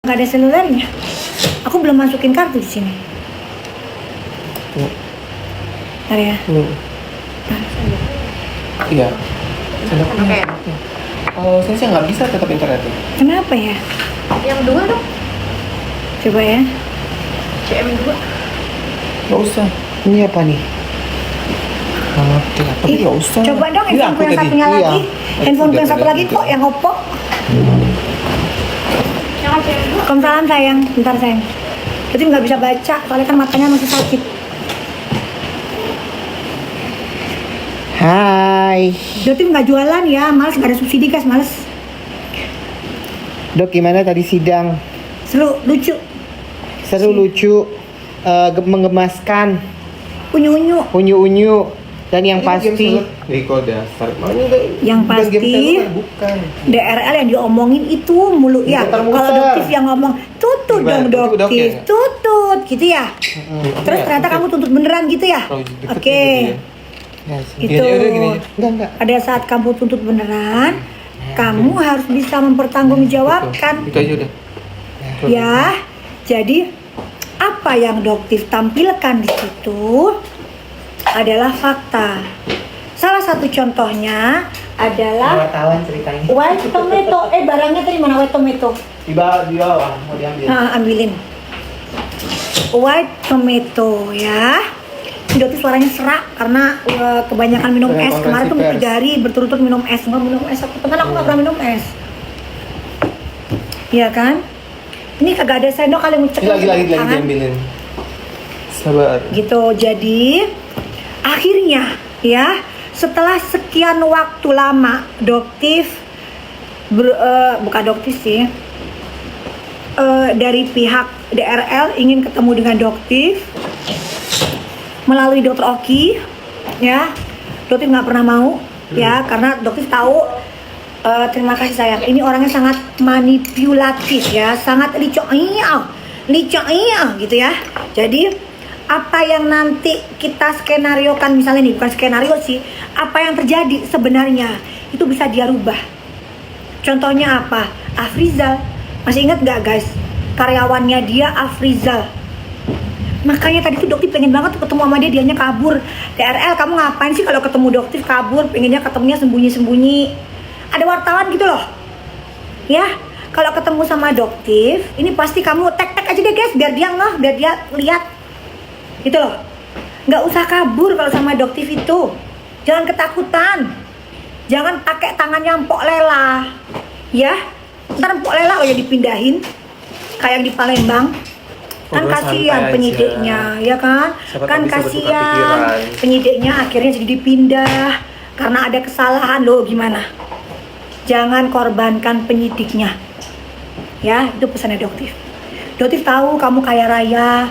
nggak ada selulernya. Aku belum masukin kartu di sini. Bentar ya. Iya. Oke. Saya sih nggak bisa tetap internet. Kenapa ya? Yang 2 dong. Coba ya. CM2. Nggak usah. Ini apa nih? Tapi nggak usah. Coba dong Iya, handphone yang aku satunya tadi. lagi. Iya. Handphone yang Udah, satu udah, lagi udah. kok yang Oppo. Yang CM2. Waalaikumsalam sayang, bentar sayang. Berarti nggak bisa baca, soalnya kan matanya masih sakit. Hai. Berarti nggak jualan ya, males, nggak ada subsidi guys, males. Dok, gimana tadi sidang? Seru, lucu, Seru, lucu, menggemaskan, unyu-unyu. unyu-unyu, dan yang pasti Riko udah start. Yang pasti bukan. DRL yang diomongin itu mulu ya. Muter-muter. Kalau Doktif yang ngomong tutut Gimana? dong Tutut, Doktif, oke. tutut gitu ya. Terus Iya, ternyata oke. kamu tuntut beneran gitu ya. Kalau deketin Oke. gitu ya. ya, sih. Itu. Gini aja, gini aja. Enggak. Pada saat kamu tuntut beneran, kamu harus bisa mempertanggungjawabkan. Itu aja udah. Ya, jadi apa yang Doktif tampilkan di situ adalah fakta. Salah satu contohnya adalah Wartawan ceritanya. white tomato. Barangnya tadi mana white tomato? Di bawah, mau diambil. Nah, ambilin. White tomato ya. Doktif suaranya serak karena kebanyakan minum Dengan es. Kemarin tuh konferensi 3 hari berturut-turut minum es. Nggak minum es. Aku nggak pernah minum es. Iya kan? Ini kagak ada sendok kali ngucek Lagi diambilin. Sabar. gitu. Jadi akhirnya ya setelah sekian waktu lama Doktif bukan Doktif sih, dari pihak DRL ingin ketemu dengan Doktif melalui Dokter Oki ya. Doktif nggak pernah mau ya karena Doktif tahu. Terima kasih sayang. Ini orangnya sangat manipulatif ya, sangat licok gitu ya. Jadi apa yang nanti kita skenariokan misalnya nih, bukan skenario sih, apa yang terjadi sebenarnya itu bisa dia rubah. Contohnya apa? Afrizal. Masih ingat nggak guys? Karyawannya dia Afrizal. Makanya tadi tuh Doktif pengen banget tuh ketemu sama dia, dianya kabur. DRL, kamu ngapain sih kalau ketemu Doktif kabur? Pengennya ketemunya sembunyi-sembunyi. Ada wartawan gitu loh. Ya, kalau ketemu sama Doktif, ini pasti kamu tek-tek aja deh guys, biar dia ngeh, biar dia lihat. Gitu loh. Nggak usah kabur kalau sama Doktif itu. Jangan ketakutan. Jangan pakai tangannya empok lela. Ya, ntar empok lela ya dipindahin kayak yang di Palembang. Kan Ngobrol kasihan santai penyidiknya, ya kan? Siapa Kan tahu bisa bertukar kasihan pikiran. penyidiknya akhirnya jadi dipindah karena ada kesalahan loh. Gimana? Jangan korbankan penyidiknya. Ya, itu pesannya Doktif. Doktif tahu kamu kaya raya.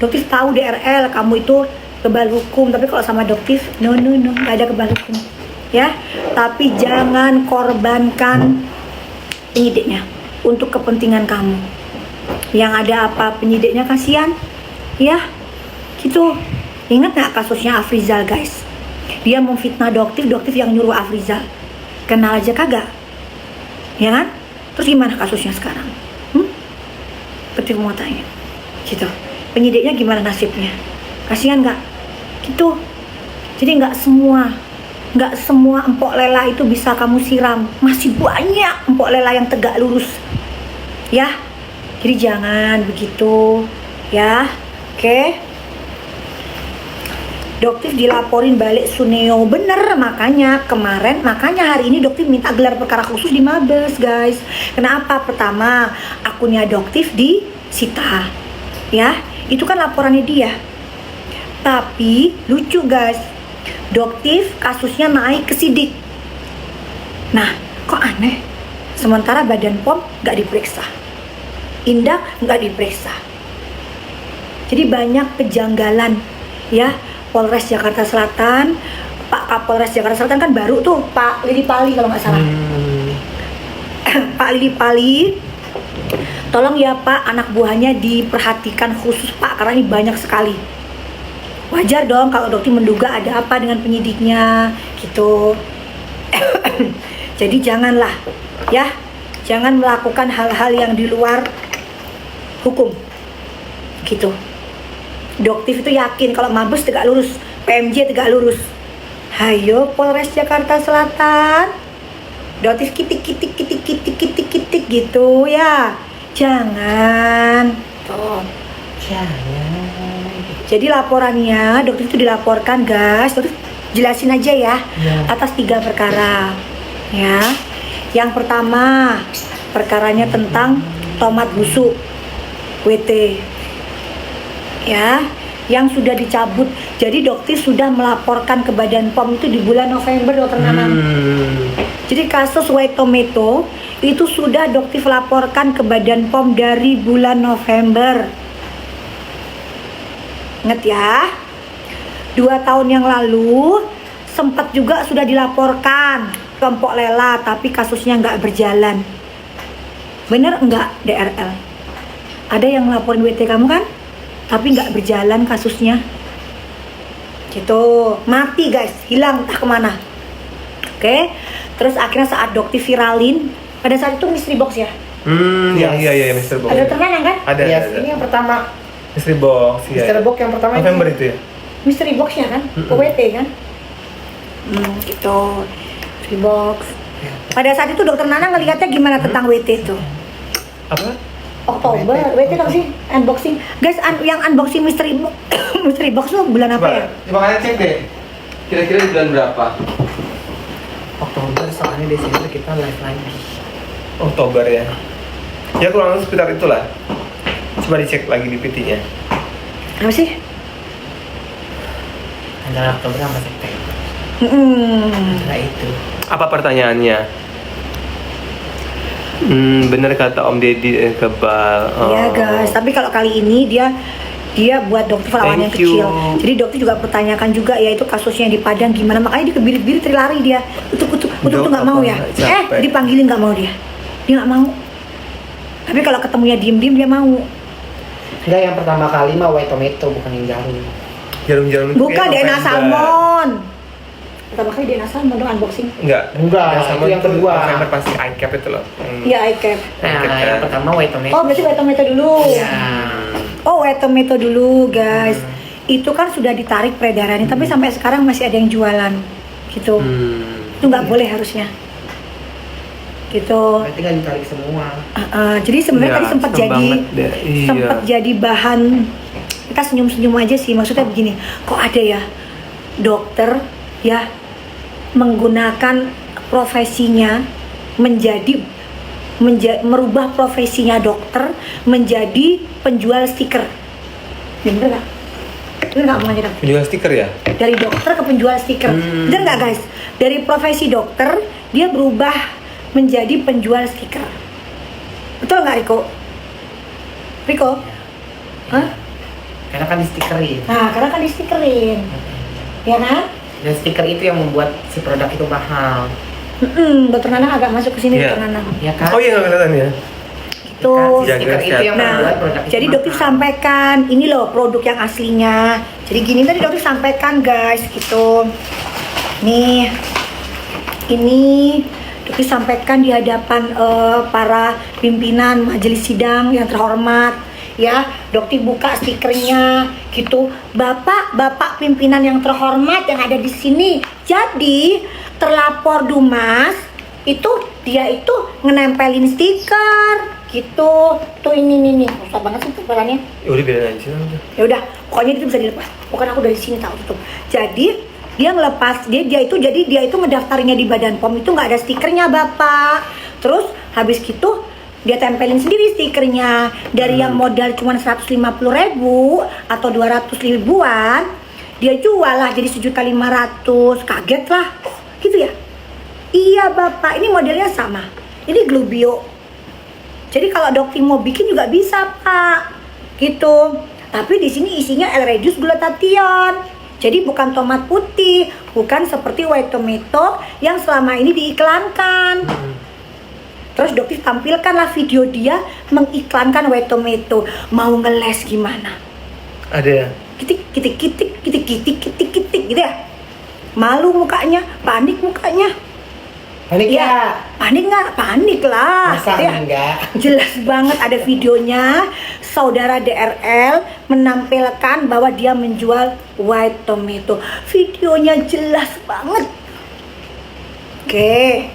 Doktif tahu DRL kamu itu kebal hukum, tapi kalau sama Doktif no, nggak ada kebal hukum. Ya, tapi jangan korbankan penyidiknya untuk kepentingan kamu. Yang ada apa penyidiknya kasihan. Ya, gitu. Ingat nggak kasusnya Afrizal guys? Dia memfitnah Doktif yang nyuruh Afrizal. Kenal aja kagak, ya kan? Terus gimana kasusnya sekarang? Doktif mau tanya, gitu. Penyidiknya gimana nasibnya? Kasihan nggak? Gitu. Jadi nggak semua empok lela itu bisa kamu siram. Masih banyak empok lela yang tegak lurus, ya. Jadi jangan begitu, ya. Oke. Doktif dilaporin balik Suneo, bener. Makanya hari ini Doktif minta gelar perkara khusus di Mabes guys. Kenapa? Pertama, akunnya Doktif disita, ya. Itu kan laporannya dia. Tapi lucu guys, Doktif kasusnya naik ke sidik. Nah, kok aneh? Sementara Badan POM nggak diperiksa, Indah nggak diperiksa. Jadi banyak kejanggalan, ya. Polres Jakarta Selatan, Pak Kapolres Jakarta Selatan kan baru tuh, Pak Lili Pali kalau nggak salah. Pak Lili Pali, tolong ya Pak, anak buahnya diperhatikan khusus Pak, karena ini banyak sekali. Wajar dong kalau Doktif menduga ada apa dengan penyidiknya, gitu. Jadi janganlah, ya, jangan melakukan hal-hal yang di luar hukum. Gitu. Doktif itu yakin kalau Mabes tegak lurus, PMJ tegak lurus. Hayo Polres Jakarta Selatan. Doktif kitik gitu ya. Jangan. Tuh. Jangan. Jadi laporannya dokter itu dilaporkan guys, dokter jelasin aja ya, atas 3 perkara ya. Yang pertama perkaranya tentang tomat busuk WT ya, yang sudah dicabut. Jadi dokter sudah melaporkan ke Badan POM itu di bulan November, dokter Nanang. Jadi kasus white tomato itu sudah dokter laporkan ke Badan POM dari bulan November. Ingat ya, 2 tahun yang lalu sempat juga sudah dilaporkan ke Mpok Lela, tapi kasusnya nggak berjalan. Bener nggak DRL? Ada yang ngelaporin WT kamu kan, tapi nggak berjalan kasusnya. Gitu, mati guys, hilang entah kemana. Oke, terus akhirnya saat dokter viralin, pada saat itu mystery box ya? Iya, Mr. Box. Ada terkenang kan? Ada. Ini yang pertama. Mr. Box, iya. Mr. Box yang pertama November itu ya? Mystery boxnya kan, WT kan? Gitu, mystery box. Pada saat itu dokter Nana ngelihatnya gimana tentang WT itu? Apa? Oktober, WT tau sih? Unboxing. Guys, yang unboxing mystery box, mystery box tuh bulan apa ya? Coba kalian cek deh. Kira-kira di bulan berapa? Oktober, soalnya Desember kita live lagi. Oktober ya. Ya kurang lebih sekitar itulah. Coba dicek lagi di PT-nya. Apa sih? Antara Oktober sama September. Antara itu. Apa pertanyaannya? Bener kata Om Deddy kebal. Iya guys, tapi kalau kali ini dia buat dokter lawan yang Thank you. kecil. Jadi dokter juga pertanyakan juga ya itu kasusnya di Padang gimana, makanya dia kebirit-birit lari dia. Untuk tuh nggak mau ya. Capek. Dipanggilin nggak mau dia. Dia nggak mau. Tapi kalau ketemunya diem-diem dia mau. Enggak, yang pertama kali mah white tomato, bukan yang jarum. Jarum-jarum itu Bukan kayak DNA November. salmon. Pertama kali DNA salmon dong unboxing. Enggak. Enggak, DNA itu salmon yang kedua. November pasti iCap itu loh. Iya, iCap. Nah, yang pertama white tomato. Oh, berarti white tomato dulu. Iya. Oh, white tomato dulu, guys. Itu kan sudah ditarik peredarannya, tapi sampai sekarang masih ada yang jualan. Gitu. Itu nggak boleh harusnya. Gitu. Berarti kan ditarik semua. Jadi sebenarnya Ya, tadi sempat serem jadi banget deh, iya. sempat jadi bahan, kita senyum-senyum aja sih, maksudnya begini, kok ada ya dokter ya menggunakan profesinya merubah profesinya dokter menjadi penjual stiker. Ya, bener nggak? Bener nggak omongannya dok? Penjual stiker ya? Dari dokter ke penjual stiker. Bener nggak guys? Dari profesi dokter dia berubah menjadi penjual stiker. Betul nggak Riko? Riko? Hah? Karena kan di stikerin. Nah, karena kan di stikerin. Ya kan? Dan stiker itu yang membuat si produk itu mahal. Dokter Nanang agak masuk ke sini, Iya. Dokter Nanang. Ya kan? Oh iya nggak kelihatan ya? Gitu. Si stiker itu yang membuat Nah, produk itu jadi dokter mahal. sampaikan ini loh produk yang aslinya. Jadi gini tadi dokter sampaikan guys, gitu. Nih, ini dokter sampaikan di hadapan para pimpinan majelis sidang yang terhormat. Ya, dokter buka stikernya, gitu. Bapak pimpinan yang terhormat yang ada di sini. Jadi terlapor Dumas itu dia itu ngenempelin stiker gitu. Tuh ini nih susah banget sih tempelannya. Ya udah biarin aja. Ya udah, pokoknya itu bisa dilepas. Pokoknya aku dari sini tahu tuh. Jadi dia ngelepas dia itu ngedaftarinnya di Badan POM itu nggak ada stikernya Bapak. Terus habis gitu dia tempelin sendiri stikernya dari yang modal cuma 150.000 atau 200 ribuan dia jual lah jadi 1.500.000. Kaget lah gitu ya. Iya Bapak, ini modelnya sama, ini Glubio. Jadi kalau dokter mau bikin juga bisa Pak gitu, tapi di sini isinya L-reduce glutathione. Jadi bukan tomat putih, bukan seperti white tomato yang selama ini diiklankan. Terus dokter tampilkanlah video dia mengiklankan white tomato. Mau ngeles gimana? Ada ya? Kitik gitu ya. Malu mukanya, panik mukanya. Panik ya? Panik nggak? Panik lah. Masa Ya, enggak? jelas banget ada videonya. Saudara DRL menampilkan bahwa dia menjual white tomato. Videonya jelas banget. Oke.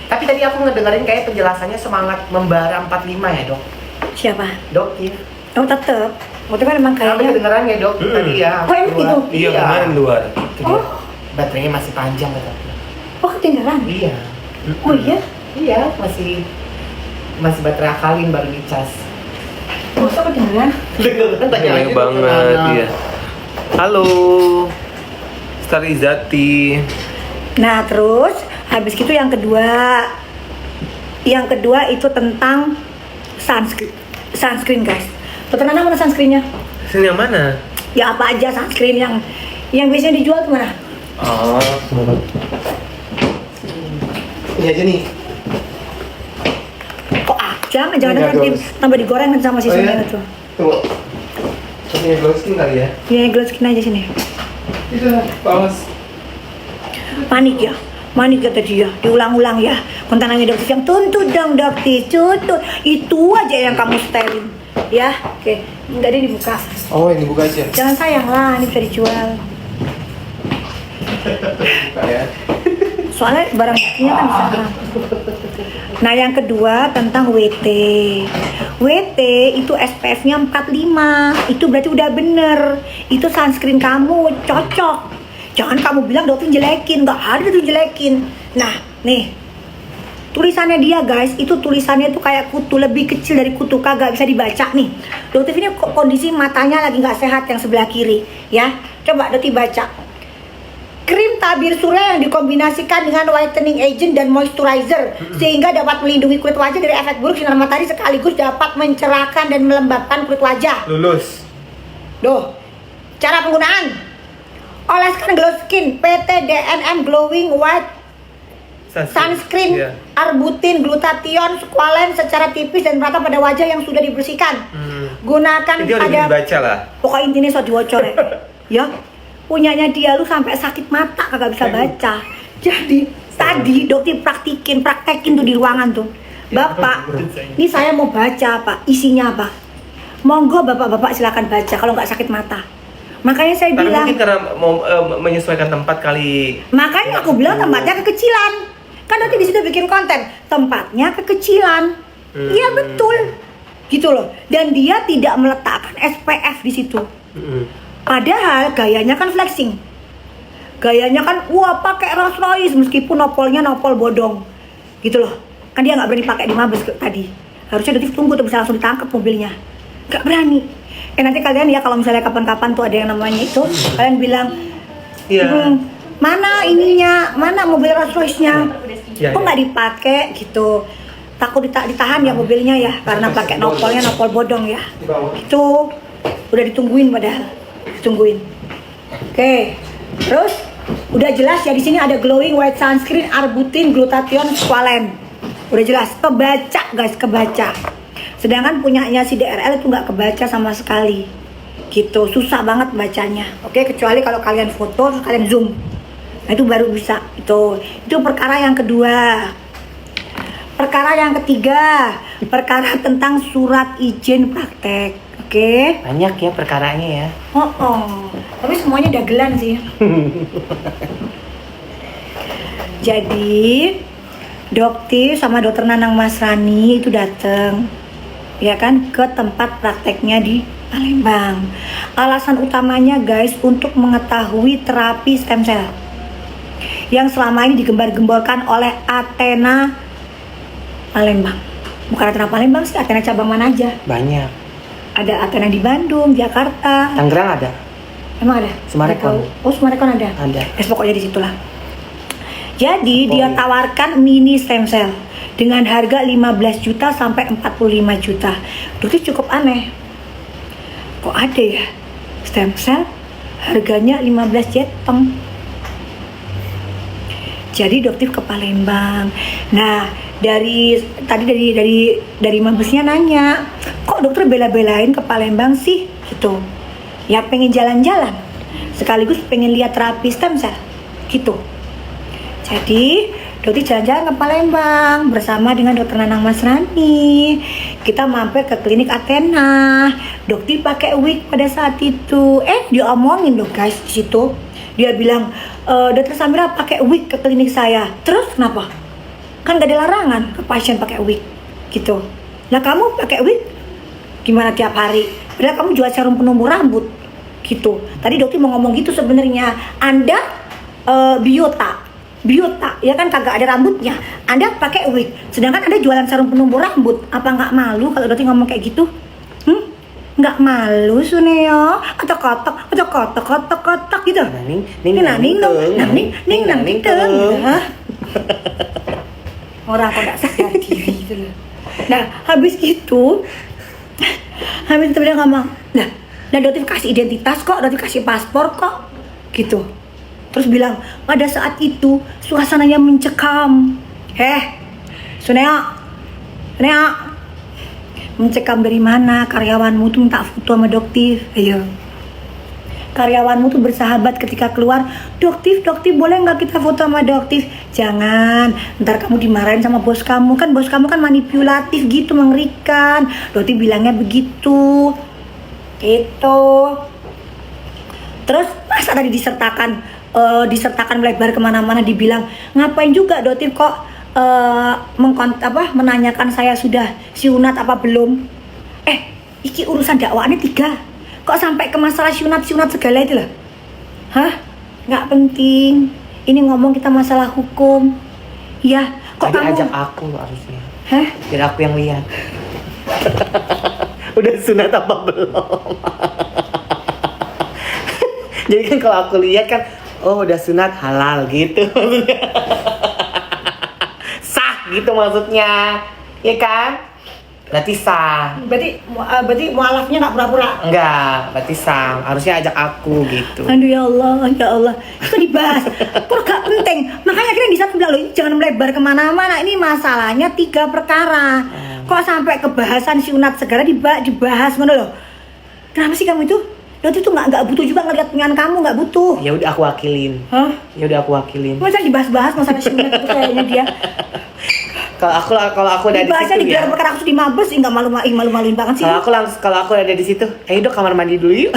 Tapi tadi aku ngedengerin kayak penjelasannya semangat membara 45 ya dok? Siapa? Dok, iya. Oh tetep. Waktu kan emang Kami kayaknya. kedengeran ya dok tadi ya. Oh, emang Keluar. gitu? Iya, kemarin luar. Itu dia. Baterainya masih panjang katanya. Oh ketinggalan. Iya. Oh iya. Iya, masih baterai akalin baru dicas. Masa ketinggalan? Baik banget, iya. Halo, Starizati. Nah terus habis itu yang kedua itu tentang sunscreen guys. Dokter Nana mana sunscreennya? Sini yang mana? Ya apa aja sunscreen yang biasanya dijual tuh mana? Oh, Ini aja nih. Kok jangan nanti tambah digoreng kan sama si Sunil tuh. Tunggu. Punya glow skin kali ya? Ya glow skin aja sini. Itu, paus. Panik ya tadi ya, diulang-ulang ya. Kontananya dokter yang tuntut dong dokter, tuntut. Itu aja yang kamu setelin. Ya, oke. Enggak ada dibuka. Oh, ini buka aja. Jangan sayang lah, ini bisa dijual. Buka ya. Soalnya barang buktinya kan bisa. Nah yang kedua tentang WT. WT itu SPF-nya 45. Itu berarti udah bener. Itu sunscreen kamu cocok. Jangan kamu bilang dokter jelekin, nggak ada tuh jelekin. Nah nih tulisannya dia guys, itu tulisannya tuh kayak kutu, lebih kecil dari kutu, kagak bisa dibaca nih. Dokter ini kondisi matanya lagi nggak sehat yang sebelah kiri, ya. Coba dokter baca. Krim tabir surya yang dikombinasikan dengan whitening agent dan moisturizer sehingga dapat melindungi kulit wajah dari efek buruk sinar matahari sekaligus dapat mencerahkan dan melembabkan kulit wajah. Lulus. Duh, cara penggunaan. Oleskan glow skin PT DNM Glowing White Sunscreen Iya. Arbutin Glutathione Squalene secara tipis dan merata pada wajah yang sudah dibersihkan. Gunakan Itu harus pada dibaca lah. pokoknya intinya so diwocor ya. Punyanya dia lu sampai sakit mata kagak bisa baca. Jadi tadi dokter praktekin tuh di ruangan tuh. Bapak, ini saya mau baca Pak, isinya apa? Monggo bapak-bapak silakan baca kalau nggak sakit mata. Makanya saya Karena bilang, mungkin karena mau menyesuaikan tempat kali. makanya aku bilang tempatnya kekecilan. Kan nanti di situ bikin konten, tempatnya kekecilan. Iya betul. Gitu loh. Dan dia tidak meletakkan SPF di situ. Padahal gayanya kan flexing. Gayanya kan wah pakai Rolls Royce meskipun nopolnya nopol bodong. Gitu loh. Kan dia nggak berani pakai di Mabes tadi. Harusnya detik tunggu tuh bisa langsung ditangkap mobilnya. Nggak berani. Nanti kalian ya kalau misalnya kapan-kapan tuh ada yang namanya itu, kalian bilang, Iya. mana ininya, mana mobil Rolls Royce-nya, Iya, kok iya. nggak dipakai gitu. Takut ditahan ya mobilnya ya, karena pakai nopolnya nopol bodong ya. Itu udah ditungguin padahal, ditungguin. Oke, terus udah jelas ya di sini ada glowing white sunscreen Arbutin Glutathione Squalene. Udah jelas, kebaca guys, kebaca. Sedangkan punyanya si DRL itu nggak kebaca sama sekali. Gitu, susah banget bacanya. Oke, kecuali kalau kalian foto terus kalian zoom. Nah, itu baru bisa. Itu perkara yang kedua. Perkara yang ketiga, perkara tentang surat izin praktek. Oke. Banyak ya perkaranya ya. Oh. Tapi semuanya dagelan sih. Jadi, dokter sama dokter Nanang Masrani itu datang, ya kan, ke tempat prakteknya di Palembang. Alasan utamanya guys untuk mengetahui terapi stem cell yang selama ini digembar-gemborkan oleh Athena Palembang. Bukan Athena Palembang sih, Athena cabang mana aja. Banyak. Ada Athena di Bandung, Jakarta. Tangerang ada. Emang ada? Sumarekon. Oh, Sumarekon ada. Ada. Pokoknya di situlah. Jadi dia tawarkan mini stem cell dengan harga 15 juta sampai 45 juta. Dokter cukup aneh. Kok ada ya stem cell harganya 15 jeteng. Jadi dokter ke Palembang. Nah, dari Mabesnya nanya, kok dokter bela-belain ke Palembang sih? Gitu. Ya pengen jalan-jalan. Sekaligus pengen lihat terapi stem cell. Gitu. Jadi Dokter jalan-jalan ke Palembang bersama dengan Dokter Nanang Masrani. Kita mampir ke klinik Athena. Dokter pakai wig pada saat itu. Dia omongin loh guys di situ. Dia bilang, Dokter Samira pakai wig ke klinik saya. Terus kenapa? Kan gak ada larangan ke pasien pakai wig gitu. Lah kamu pakai wig gimana tiap hari? Padahal kamu jual serum penumbuh rambut gitu. Tadi dokter mau ngomong gitu sebenarnya. Anda biota, ya kan kagak ada rambutnya. Anda pakai wig, sedangkan Anda jualan serum penumbuh rambut. Apa nggak malu kalau dokter ngomong kayak gitu? Nggak malu Suneo? Kotak gitu. Ning orang kok nggak sadar diri gitu loh. Nah habis itu dia ngomong, lah dokter kasih identitas kok, dokter kasih paspor kok, gitu. Terus bilang, pada saat itu suasananya mencekam. Suneo, mencekam dari mana? Karyawanmu tuh minta foto sama dokter. Ayo. Karyawanmu tuh bersahabat ketika keluar, dokter boleh nggak kita foto sama dokter? Jangan, ntar kamu dimarahin sama bos kamu. Kan bos kamu kan manipulatif gitu, mengerikan. Dokter bilangnya begitu. Itu. Terus masa tadi disertakan melebar kemana-mana, dibilang ngapain juga dokter kok menanyakan saya sudah siunat apa belum? Iki urusan dakwaannya 3. Kok sampai ke masalah siunat segala itu lah? Nggak penting. Ini ngomong kita masalah hukum. Ya, kok Tadi kamu ajak aku harusnya. Biar aku yang lihat. Udah sunat apa belum? Jadi kan kalau aku lihat kan, oh udah sunat halal gitu. Sah gitu maksudnya. Ya kan? Berarti sah. Berarti mualafnya nggak pura-pura? Enggak, berarti sah. Harusnya ajak aku gitu. Aduh ya Allah, itu dibahas. Kok gak penting? Makanya akhirnya di saat bilang loh, jangan melebar kemana-mana. Ini masalahnya 3 perkara. Kok sampai kebahasan siunat segala dibahas ngono loh? Kenapa sih kamu itu? Dokter tuh nggak butuh juga ngeliat punyaan kamu, nggak butuh. Ya udah aku wakilin. Ya udah aku wakilin. Masa dibahas-bahas masalah siunat itu kayaknya dia. Kalau aku udah di Bahasnya situ di ya. gelar perkara aku di mabes, nggak malu-maluin banget sih. Kalau aku ada di situ, dok kamar mandi dulu yuk.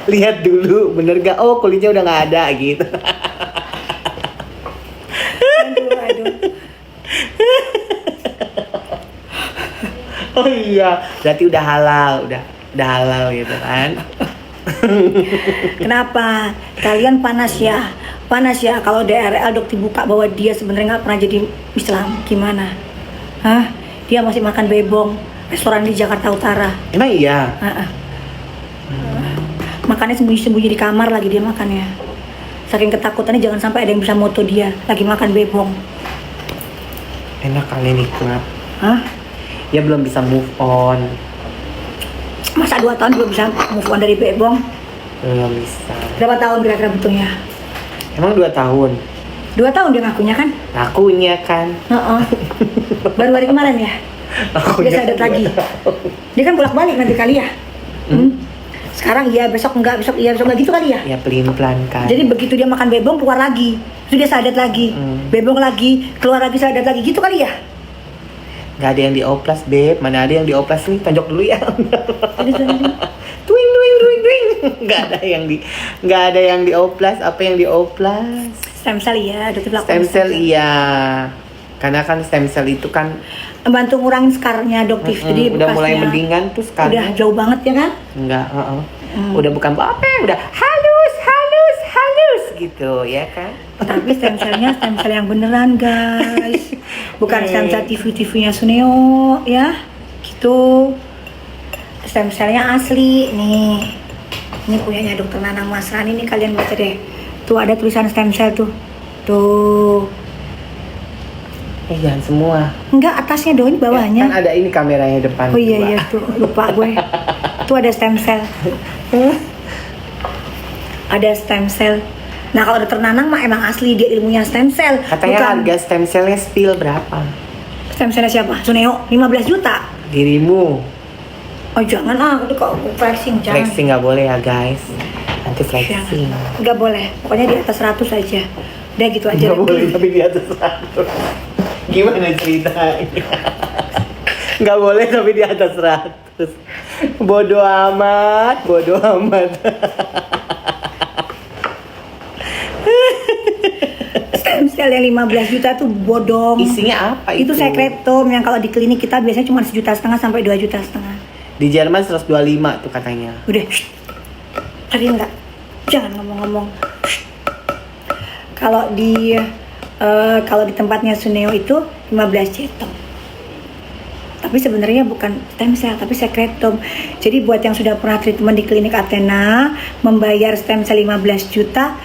Lihat dulu, bener gak? Oh kulitnya udah nggak ada gitu. Aduh. Oh iya, berarti udah halal gitu kan? Kenapa? Kalian panas ya kalau DRL dokter buka bahwa dia sebenarnya nggak pernah jadi Islam, gimana? Dia masih makan bebong restoran di Jakarta Utara. Emang iya? Makannya sembunyi-sembunyi di kamar lagi dia makannya. Saking ketakutannya jangan sampai ada yang bisa moto dia lagi makan bebong. Enak kali nikmat. Ya belum bisa move on. Masa 2 tahun belum bisa move on dari bebong? Belum bisa. Berapa tahun kira-kira butuhnya? Emang 2 tahun? 2 tahun dia ngakunya kan? Ngakunya kan. Baru hari kemarin ya? Dia sadar lagi. Dia kan bolak-balik nanti kali ya? Sekarang iya, besok enggak gitu kali ya? Ya pelin-pelan kan. Jadi begitu dia makan bebong keluar lagi, terus dia sadar lagi, bebong lagi, keluar lagi sadar lagi, gitu kali ya? Gak ada yang dioplas beb, mana ada yang dioplas nih, tonjok dulu ya. Twing. Gak ada yang dioplas, apa yang dioplas? Stem cell iya, Stem cell iya. Karena kan stem cell itu kan membantu ngurangin skarnya dokter. Jadi udah mulai bekasnya mendingan tuh sekarang. udah jauh banget ya kan? Enggak, udah bukan apa, udah halus gitu ya kan. Tapi stem cellnya stem cell yang beneran guys, bukan stem cell TV-nya Suneo ya, gitu. Stem cellnya asli nih. Ini punyanya Dokter Nanang Masrani nih, kalian baca deh. Tuh ada tulisan stem cell tuh. Jangan semua. Enggak, atasnya dong, ini bawahnya. Kan ada ini kameranya depan. Oh iya tuh, lupa gue. Tuh ada stem cell. Ada stem cell. Nah kalau Dokter Nanang mah emang asli, dia ilmunya stem cell. Katanya harga stem cellnya spill berapa? Stem cellnya siapa? Suneo, 15 juta. Dirimu. Oh jangan itu kok flexing, jangan. Flexing nggak boleh ya guys. Nanti flexing. Nggak boleh, pokoknya di atas 100 aja. Udah gitu aja. Nggak boleh tapi di atas 100. Gimana ceritanya? Nggak boleh tapi di atas 100. Bodoh amat, bodoh amat. Stem cell yang 15 juta tuh bodong. Isinya apa itu? Itu sekretom yang kalau di klinik kita biasanya cuma 1,5 juta sampai 2,5 juta. Di Jerman 125 tuh katanya. Udah, tadi enggak, jangan ngomong-ngomong. Kalau di tempatnya Suneo itu 15 cetom. Tapi sebenarnya bukan stem cell, tapi sekretom. Jadi buat yang sudah pernah treatment di klinik Athena, membayar stem cell 15 juta,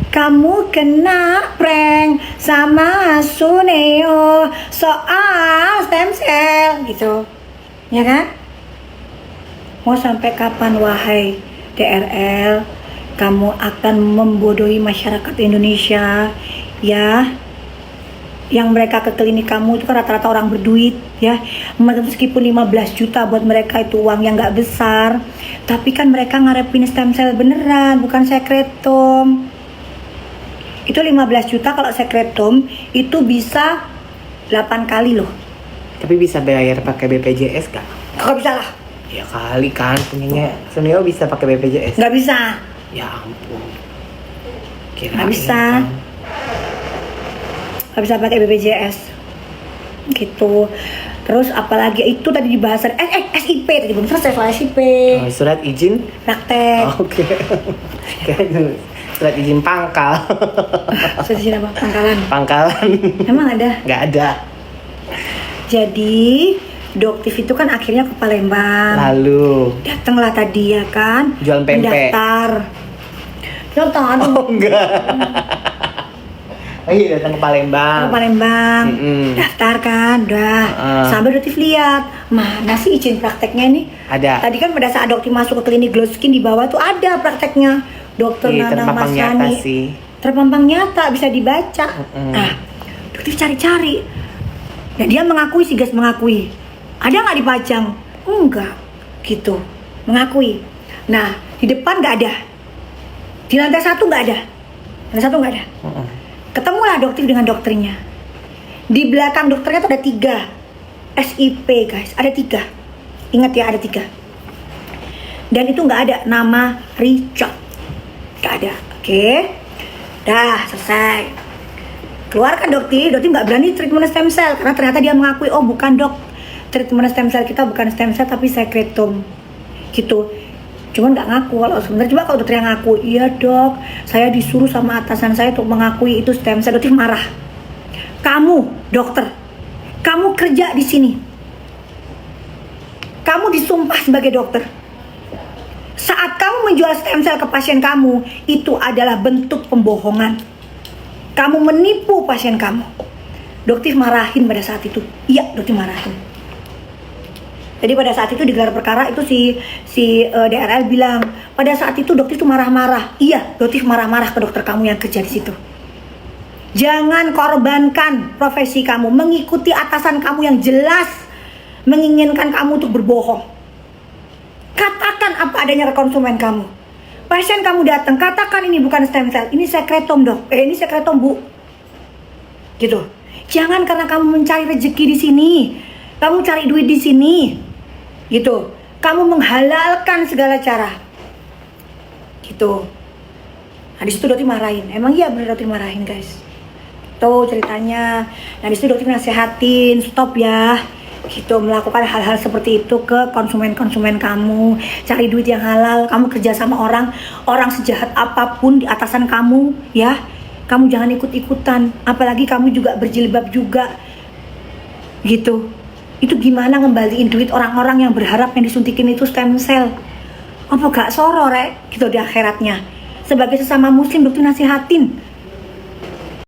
kamu kena prank sama Suneo soal stem cell gitu. Ya kan? Mau sampai kapan wahai DRL kamu akan membodohi masyarakat Indonesia ya? Yang mereka ke klinik kamu itu kan rata-rata orang berduit ya. Meskipun 15 juta buat mereka itu uang yang nggak besar, tapi kan mereka ngarepin stem cell beneran, bukan sekretom. Itu 15 juta kalau sekretom itu bisa 8 kali loh. Tapi bisa bayar pakai BPJS gak? Nggak bisa lah. Ya kali kan punyanya Suneo bisa pakai BPJS. Nggak bisa. Ya ampun. Nggak bisa. Nggak bisa pakai BPJS gitu. Terus apalagi itu tadi dibahas SIP tadi belum selesai soal SIP. Oh, surat izin Praktek. Oke. Surat izin pangkal. Surat izin apa? Pangkalan. Pangkalan. Emang ada? Nggak ada. Jadi Doktif itu kan akhirnya ke Palembang. Lalu Datanglah tadi ya kan. Jualan pempek. Mendaftar. Daftar. Oh enggak. Oh iya datang ke Palembang. Ke Palembang. Daftar kan, udah. Sambil Doktif lihat mana sih izin prakteknya nih? Ada. Tadi kan pada saat Doktif masuk ke klinik Glow Skin di bawah tuh ada prakteknya. Dokter Nanang terpampang nyata Masani. sih. Terpampang nyata bisa dibaca. Nah, Doktif cari-cari. Dan dia mengakui sih guys, mengakui. Ada nggak dipajang? Enggak, gitu. Mengakui. Nah, di depan nggak ada. Di lantai 1 nggak ada. Lantai 1 nggak ada. Ketemulah Doktif dengan dokternya. Di belakang dokternya tuh ada 3 SIP guys, ada 3. Ingat ya, ada 3. Dan itu nggak ada nama Richard, nggak ada. Oke, dah selesai. Keluarkan Doktif nggak berani treatment stem cell karena ternyata dia mengakui, oh bukan dok, treatment stem cell kita bukan stem cell tapi sekretom, gitu. Cuman nggak ngaku. Kalau sebenarnya coba kalau dokter yang ngaku, iya dok, saya disuruh sama atasan saya untuk mengakui itu stem cell. Dokter marah. Kamu dokter, kamu kerja di sini, kamu disumpah sebagai dokter. Saat kamu menjual stem cell ke pasien kamu, itu adalah bentuk pembohongan. Kamu menipu pasien kamu. Dokter marahin pada saat itu. Iya, dokter marahin. Jadi pada saat itu digelar perkara itu si DRL bilang, pada saat itu dokter itu marah-marah. Iya, dokter marah-marah ke dokter kamu yang kerja di situ. Jangan korbankan profesi kamu, mengikuti atasan kamu yang jelas menginginkan kamu untuk berbohong. Katakan apa adanya ke konsumen kamu. Pasien kamu datang, katakan ini bukan stem cell, ini sekretom dok. Ini sekretom bu. Gitu. Jangan karena kamu mencari rezeki di sini, kamu cari duit di sini. Gitu. Kamu menghalalkan segala cara. Gitu. Nah disitu dokter marahin. Emang iya bener dokter marahin guys. Tuh ceritanya. Nah disitu dokter nasehatin, stop ya. Gitu, melakukan hal-hal seperti itu ke konsumen-konsumen kamu. Cari duit yang halal. Kamu kerja sama orang sejahat apapun di atasan kamu ya. Kamu jangan ikut-ikutan. Apalagi kamu juga berjilbab juga. Gitu. Itu gimana ngembaliin duit orang-orang yang berharap yang disuntikin itu stem cell? Apa gak soro rek? Gitu di akhiratnya. Sebagai sesama muslim dokter nasihatin